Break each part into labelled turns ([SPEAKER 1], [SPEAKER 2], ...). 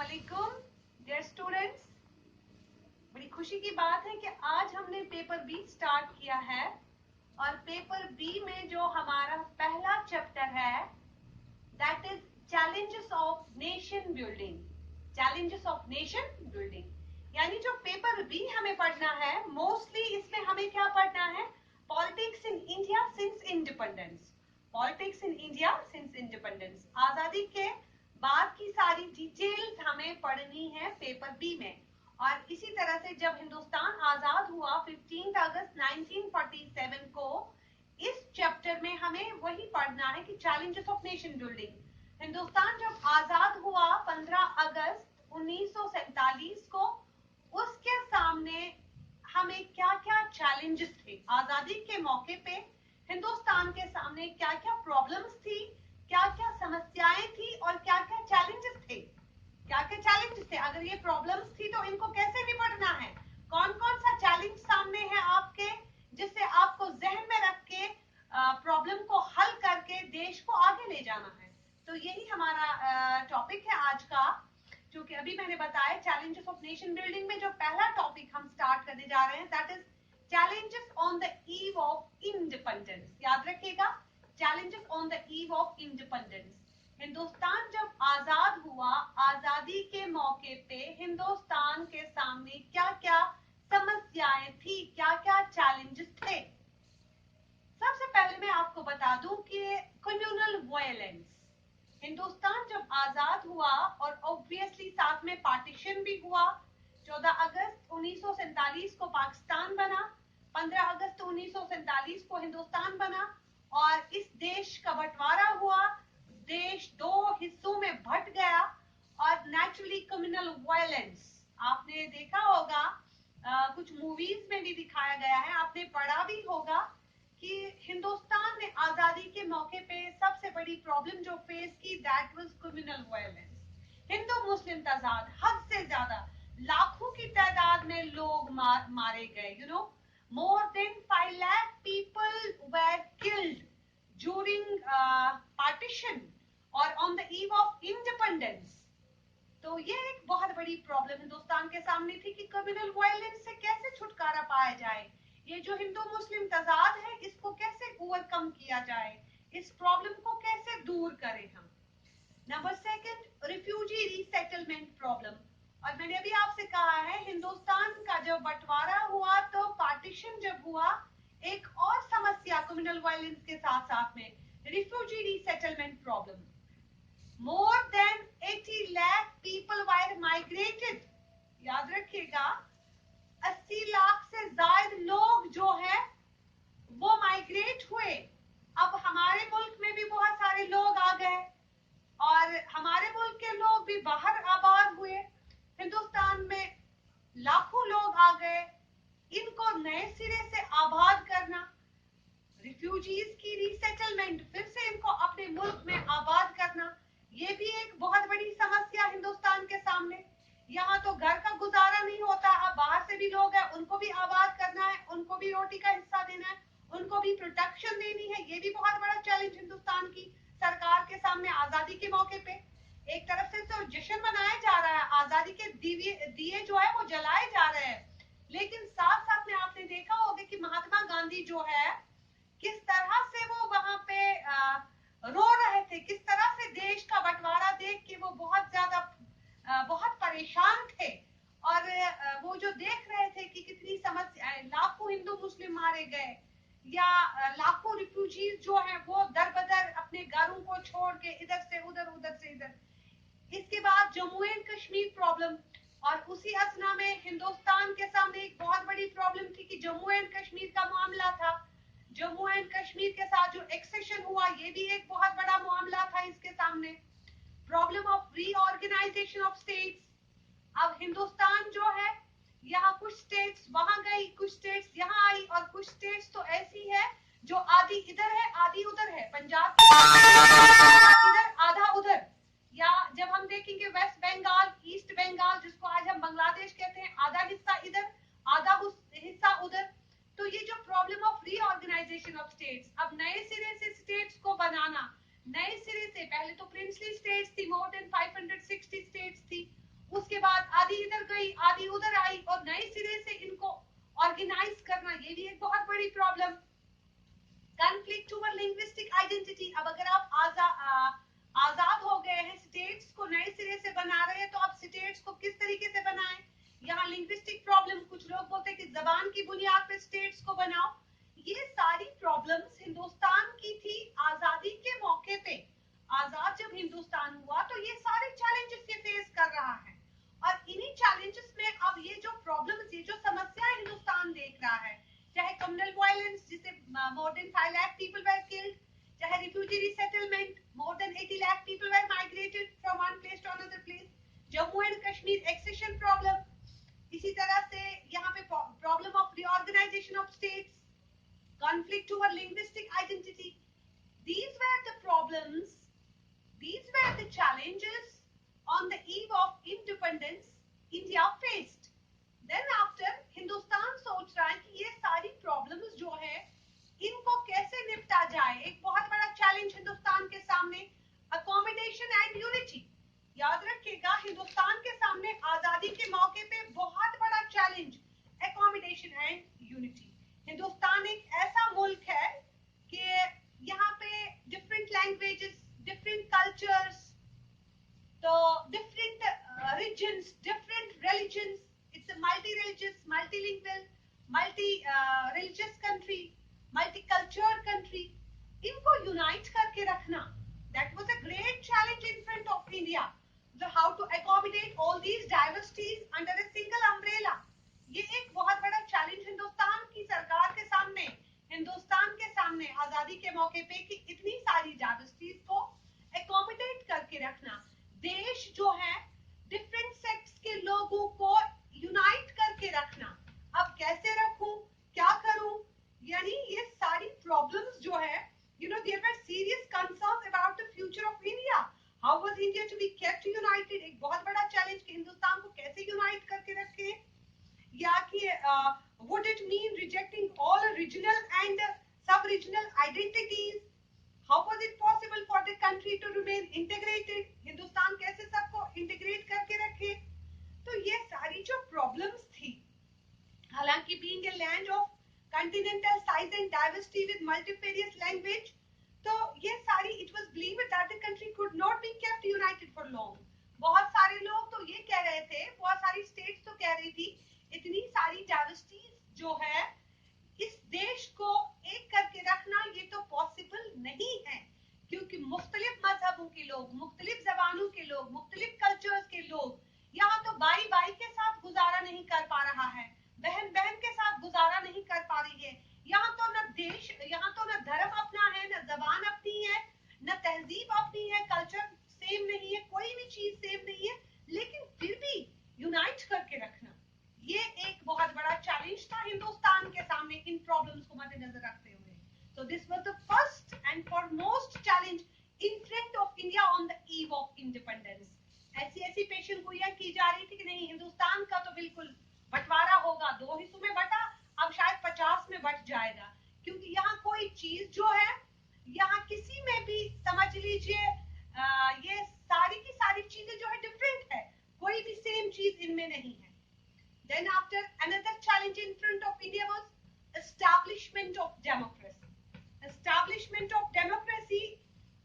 [SPEAKER 1] अस्सलामुअलैकुम dear students. बड़ी खुशी की बात है कि आज हमने पेपर बी स्टार्ट किया है और पेपर बी में जो हमारा पहला चैप्टर है that is challenges of nation building. Challenges of nation building यानी जो पेपर बी हमें पढ़ना है, मोस्टली इसमें हमें क्या पढ़ना है? Politics in India since independence. Politics in India since independence, आजादी के बाद की सारी डिटेल्स हमें पढ़नी है पेपर बी में। और इसी तरह से जब हिंदुस्तान आजाद हुआ 15 अगस्त 1947 को, इस चैप्टर में हमें वही पढ़ना है कि challenges of nation building. Hindustan जब आजाद हुआ 15 अगस्त 1947 को, उसके सामने हमें क्या क्या चैलेंजेस थे आजादी के मौके पे, हिंदुस्तान के सामने क्या क्या प्रॉब्लम्स थी, क्या क्या समस्याएं थी और क्या क्या चैलेंजेस थे। क्या क्या चैलेंजेस थे? अगर ये प्रॉब्लम्स थी तो इनको कैसे निपटना है? कौन कौन सा चैलेंज सामने है आपके, जिससे आपको जहन में रख के प्रॉब्लम को हल करके देश को आगे ले जाना है। तो यही हमारा टॉपिक है आज का, जो कि अभी मैंने बताया चैलेंजेस ऑफ नेशन बिल्डिंग में जो पहला टॉपिक हम स्टार्ट करने जा रहे हैं that is challenges on the eve of independence. याद रखिएगा, challenges on the eve of independence. Hindustan जब आजाद हुआ, आजादी के मौके पे हिंदुस्तान के सामने क्या क्या समस्याएं थी, क्या क्या चैलेंजेस थे। सबसे पहले मैं आपको बता दूं कि कम्युनल वायलेंस, हिंदुस्तान जब आजाद हुआ और ऑब्वियसली साथ में पार्टीशन भी हुआ। 14 अगस्त 1947 को पाकिस्तान बना, 15 अगस्त 1947 को हिंदुस्तान बना और इस देश का बंटवारा हुआ। देश दो हिस्सों में बंट गया और नेचुरली कम्युनल वायलेंस आपने देखा होगा, कुछ मूवीज में भी दिखाया गया है, आपने पढ़ा भी होगा कि हिंदुस्तान ने आजादी के मौके पे सबसे बड़ी प्रॉब्लम जो फेस की that was communal violence. Hindu Muslim तजाद हद से ज्यादा, लाखों की तादाद में लोग मारे गए। You know, more than 5 lakh people were killed during partition और on the eve of independence. तो ये एक बहुत बड़ी प्रॉब्लम हिंदुस्तान के सामने थी कि कम्युनल वायलेंस से कैसे छुटकारा पाया जाए, ये जो हिंदू मुस्लिम तजाद है इसको कैसे ओवरकम किया जाए, इस प्रॉब्लम को कैसे दूर करें हम। Number second, refugee resettlement problem. और मैंने अभी आपसे कहा है हिंदुस्तान का जब बंटवारा हुआ तो पार्टीशन जब हुआ, एक और समस्या कम्युनल वायलेंस के साथ साथ में refugee resettlement problem. More than 80 lakh people were migrated। याद रखिएगा, 80 लाख से ज्यादा लोग जो है वो माइग्रेट हुए। अब हमारे मुल्क में भी बहुत सारे लोग आ गए और हमारे मुल्क के लोग भी बाहर आबाद हुए। हिंदुस्तान में लाखों लोग आ गए, इनको नए सिरे से आबाद करना, रिफ्यूजीज की रीसेटलमेंट, फिर से इनको अपने मुल्क में आबाद करना, ये भी एक बहुत बड़ी समस्या हिंदुस्तान के सामने। यहाँ तो घर का गुजारा नहीं होता, अब बाहर से भी लोग हैं, उनको भी आबाद करना है, उनको भी रोटी का हिस्सा देना है, उनको भी प्रोटेक्शन देनी है। ये भी बहुत बड़ा चैलेंज हिंदुस्तान की सरकार के सामने आजादी के मौके पे। एक तरफ से तो जश्न मनाया जा रहा है, आजादी के दिए जो है वो जलाए जा रहे हैं, लेकिन साथ साथ में आपने देखा होगा कि महात्मा गांधी जो है किस तरह से वो वहां पे रो रहे थे, किस तरह से देश का बंटवारा देख के वो बहुत ज्यादा बहुत परेशान थे। और वो जो देख रहे थे कि कितनी समस्याएं, लाखों हिंदू मुस्लिम मारे गए या लाखों रिफ्यूजीज जो हैं वो दर बदर अपने घरों को छोड़ के इधर से उधर, उधर से इधर। इसके बाद जम्मू एंड कश्मीर प्रॉब्लम, और उसी असना में हिंदुस्तान के सामने एक बहुत बड़ी प्रॉब्लम थी कि जम्मू एंड कश्मीर का मामला था। जम्मू एंड कश्मीर के साथ जो एक्सेशन हुआ, ये भी एक बहुत बड़ा मामला था इसके सामने। Problem of reorganisation of states. अब हिंदुस्तान जो है, यहाँ कुछ स्टेट्स वहां गई, कुछ स्टेट्स यहाँ आई और कुछ स्टेट्स तो ऐसी है जो आधी इधर है आधी उधर है। पंजाब इधर आधा उधर, या जब हम देखेंगे वेस्ट बंगाल, ईस्ट बंगाल जिसको आज हम बांग्लादेश कहते हैं, आधा हिस्सा इधर आधा हिस्सा उधर। तो ये जो problem of reorganisation of states, अब नए सिरे से स्टेट्स को बनाना, नए सिरे से, पहले तो प्रिंसली स्टेट्स थी, मोर देन 560 स्टेट्स थी, करना, ये भी एक बहुत बड़ी problem. Conflict over linguistic identity. अब अगर आप आजाद हो गए हैं, स्टेट्स को नए सिरे से बना रहे हैं, तो आप स्टेट्स को किस तरीके से बनाएं? यहाँ लिंग्विस्टिक प्रॉब्लम, कुछ लोग बोलते हैं कि जबान की बुनियाद पे स्टेट्स को बनाओ। ये सारी प्रॉब्लम्स हिंदुस्तान की थी आजादी के मौके पे। आजाद जब हिंदुस्तान हुआ तो ये सारे चैलेंजेस ये फेस कर रहा है, और इन्हीं चैलेंजेस में अब ये जो प्रॉब्लम्स, ये जो समस्या हिंदुस्तान देख रहा है, चाहे कम्युनल वायलेंस जिससे more than 5 lakh people were killed, चाहे refugee resettlement, more than 80 lakh people were migrated from one place to another place, Jammu and Kashmir accession problem, इसी तरह से यहाँ पे problem of reorganisation of states, conflict over linguistic identity. These were the problems, these were the challenges on the eve of independence India faced. Then after Hindustan सोच रहा है कि ये सारी प्रॉब्लम्स जो है इनको कैसे निपटा जाए। एक बहुत बड़ा चैलेंज हिंदुस्तान के सामने, अकोमोडेशन एंड यूनिटी। याद रखिएगा, हिंदुस्तान के सामने आजादी के मौके पे बहुत बड़ा challenge accommodation and unity. Hindustan एक ऐसा मुल्क है कि यहाँ पे डिफरेंट लैंग्वेजेस, डिफरेंट कल्चर्स, तो different regions, different religions, it's a multi religious, multilingual, multi religious country, multi culture country. इनको यूनाइट करके रखना, that was a great challenge in front of India, how to accommodate all these diversities under a single umbrella. ये एक बहुत बड़ा challenge Hindustan की सरकार के सामने, हिंदुस्तान के सामने आजादी के मौके पे, कि इतनी सारी डाइवर्सिटीज को अकोमोडेट करके रखना। देश जो है डिफरेंट सेक्ट्स के लोगों को यूनाइट करके रखना। अब कैसे रखूं, क्या करूं, यानी ये सारी प्रॉब्लम्स जो है, there were serious concerns about the future of India. How was India to be kept united? एक बहुत बड़ा चैलेंज कि हिंदुस्तान को कैसे यूनाइट करके रखे, या कि would it mean rejecting all regional and sub-regional identities? How was it possible for the country to remain integrated? Hindustan कैसे सबको इंटीग्रेट करके रखे? तो ये सारी जो प्रॉब्लम्स थी, हालांकि being a land of continental size and diversity with multifarious language, तो ये सारी, it was believed that the country could not be kept united for long. बहुत सारे लोग तो ये कह रहे थे, बहुत सारी स्टेट्स तो कह रही थी, इतनी सारी डाइवर्सिटीज जो है, इस देश को एक करके रखना ये तो पॉसिबल नहीं है, क्योंकि मुख्तलिफ मजहबों के लोग, मुख्तलिफ जबानों के लोग, मुख्तलिफ कल्चर्स के लोग, यहाँ तो भाई भाई के साथ गुजारा नहीं कर पा रहा है, बहन बहन के साथ गुजारा नहीं कर पा रही है। यहाँ तो न देश, यहाँ तो न धर्म अपना है, न जबान अपनी है, न तहजीब अपनी है, कल्चर सेम नहीं है, कोई भी चीज सेम नहीं है, लेकिन फिर भी यूनाइट करके रखना, ये एक बहुत बड़ा चैलेंज था हिंदुस्तान के सामने, इन प्रॉब्लम्स को मद्देनजर रखते हुए। So this was the first and foremost challenge in front of India on the eve of independence. ऐसी पेशन गोइयां की जा रही थी कि नहीं, हिंदुस्तान का तो बिल्कुल बंटवारा होगा, 2 हिस्सों में बटा, अब शायद 50 में बट जाएगा, क्योंकि यहाँ कोई चीज जो है, यहाँ किसी में भी समझ लीजिए ये सारी की सारी चीजें जो है डिफरेंट है, कोई भी सेम चीज इनमें नहीं है। Then after, another challenge in front of India was establishment of democracy. Establishment of democracy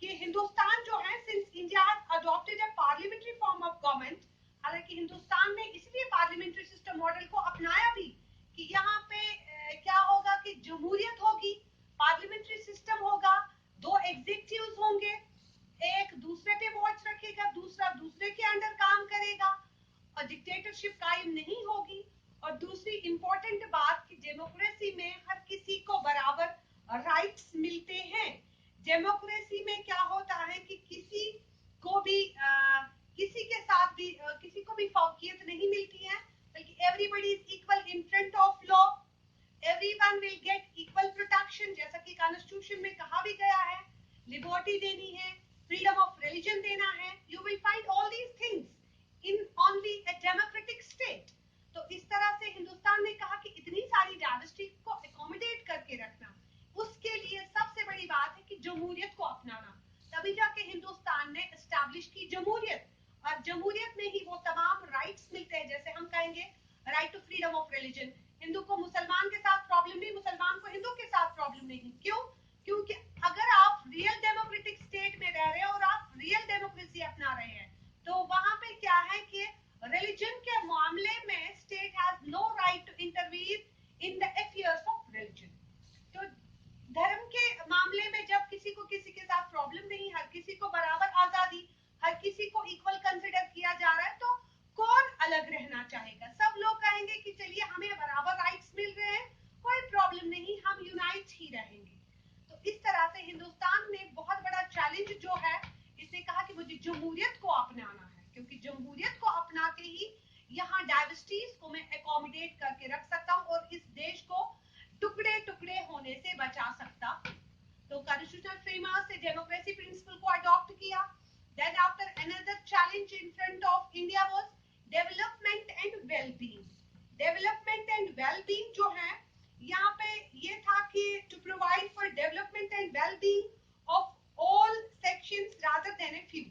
[SPEAKER 1] कि हिंदुस्तान जो है, since India has adopted a parliamentary form of government, हालांकि हिंदुस्तान ने इसलिए पार्लियामेंट्री सिस्टम मॉडल को अपनाया भी कि यहाँ पे क्या होगा कि जमहूरियत होगी, पार्लियामेंट्री सिस्टम होगा, 2 एग्जीक्यूटिव्स होंगे, एक दूसरे पे वॉच रखेगा, दूसरा दूसरे के अंडर काम करेगा, और डिक्टेटरशिप कायम नहीं होगी। और दूसरी इंपॉर्टेंट बात कि डेमोक्रेसी में हर किसी को बराबर राइट्स मिलते हैं। डेमोक्रेसी में क्या होता है कि किसी को भी किसी के साथ भी किसी को भी फौकियत नहीं मिलती है, बल्कि everybody is equal in front of law, everyone will get equal protection, जैसा कि कॉन्स्टिट्यूशन में कहा भी गया है, लिबर्टी देनी है, फ्रीडम ऑफ रिलीजन देना है, you will find all these things in only a democratic state. तो इस तरह से हिंदुस्तान ने कहा कि इतनी सारी डाइवर्सिटी को अपडेट करके रख सकता हूँ और इस देश को टुकड़े टुकड़े होने से बचा सकता। तो कॉन्स्टिट्यूशनल फ्रेमवर्क से डेमोक्रेसी प्रिंसिपल को अडॉप्ट किया। Then after another challenge in front of India was development and wellbeing. Development and wellbeing जो है यहाँ पे ये था कि to provide for development and wellbeing of all sections rather than a few.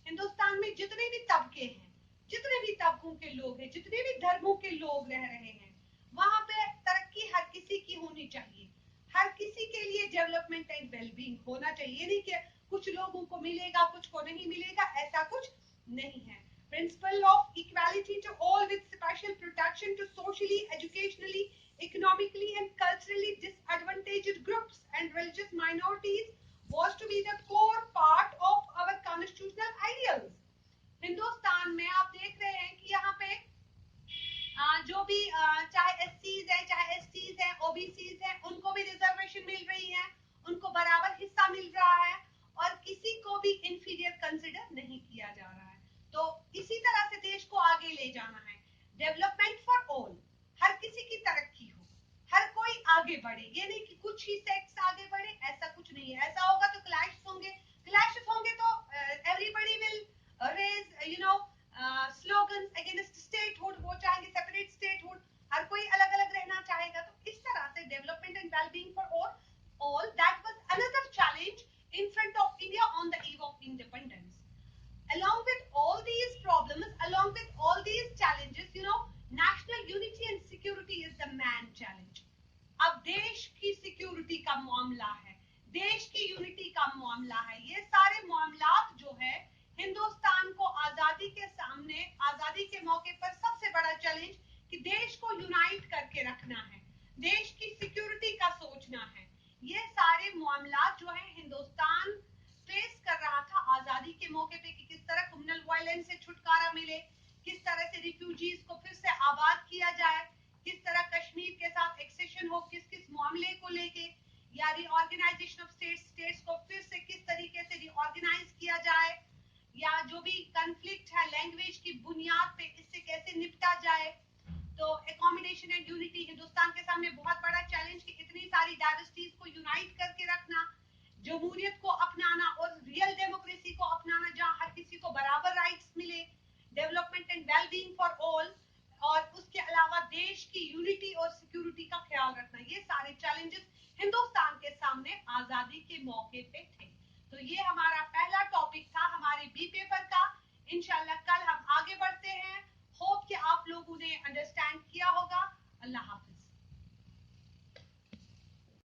[SPEAKER 1] Hindustan में जितने भी तबके हैं, जितने भी तबकों के लोग हैं, जितने भी धर्मों के लोग रह रहे हैं, वहां पे तरक्की हर किसी की होनी चाहिए। हर किसी के लिए डेवलपमेंट एंड वेलबींग होना चाहिए। नहीं कि कुछ लोगों को मिलेगा कुछ को नहीं मिलेगा, ऐसा कुछ नहीं है। Principle of equality to all with special protection to socially, educationally, economically and culturally disadvantaged groups and religious minorities was to be the core part of our constitutional ideals. Hindustan में आप देख रहे हैं कि यहाँ पे जो भी चाहे एससीज है, चाहे एसटीज है, ओबीसीज है, उनको भी रिजर्वेशन मिल रही है, उनको बराबर हिस्सा मिल रहा है और किसी को भी इंफीरियर कंसिडर नहीं किया जा रहा है। तो इसी तरह से देश को आगे ले जाना है। डेवलपमेंट फॉर ऑल, हर किसी की तरक्की हो, हर कोई आगे बढ़े। ये नहीं कि कुछ ही सेक्ट्स आगे बढ़े, ऐसा कुछ नहीं है। ऐसा होगा तो क्लैशेस होंगे, क्लैशेस होंगे तो everybody will raise slogans against statehood. वो चाहेंगे सेपरेट स्टेटहुड, हर कोई अलग अलग रहना चाहेगा। तो इस तरह से development and wellbeing for all, that was another challenge in front of India on the eve of independence. Along with all these problems, along with all these challenges, national unity and security is the main challenge. अब देश की security का मामला है, देश की unity का मामला है। ये सारे मामलात जो है हिंदुस्तान को आजादी के सामने, आजादी के मौके पर सबसे बड़ा चैलेंज कि देश को यूनाइट करके रखना है, देश की सिक्योरिटी का सोचना है। ये सारे मामला जो है हिंदुस्तान फेस कर रहा था आजादी के मौके पे कि किस तरह कम्युनल वायलेंस से छुटकारा मिले, किस तरह से रिफ्यूजीज को फिर से आबाद किया जाए, किस तरह कश्मीर के साथ एक्सेशन हो, किस किस मामले को लेके, या रिऑर्गेनाइजेशन ऑफ स्टेट्स को फिर से किस तरीके से रिऑर्गेनाइज किया जाए, या जो भी कॉन्फ्लिक्ट है लैंग्वेज की बुनियाद पे इससे कैसे निपटा जाए। तो एकोमोडेशन एंड यूनिटी हिंदुस्तान के सामने बहुत बड़ा चैलेंज कि इतनी सारी डायवर्सिटीज को यूनाइट करके रखना, जमहूरियत को अपनाना और रियल डेमोक्रेसी को अपनाना जहां हर किसी को बराबर राइट्स मिले, development and wellbeing for all, और उसके अलावा देश की यूनिटी और सिक्योरिटी का ख्याल रखना। ये सारे चैलेंजेस हिंदुस्तान के सामने आजादी के मौके पे थे। तो ये हमारा पहला टॉपिक था हमारे बी पेपर का। इंशाल्लाह कल हम आगे बढ़ते हैं। होप कि आप लोगों ने अंडरस्टैंड किया होगा। अल्लाह हाफिज।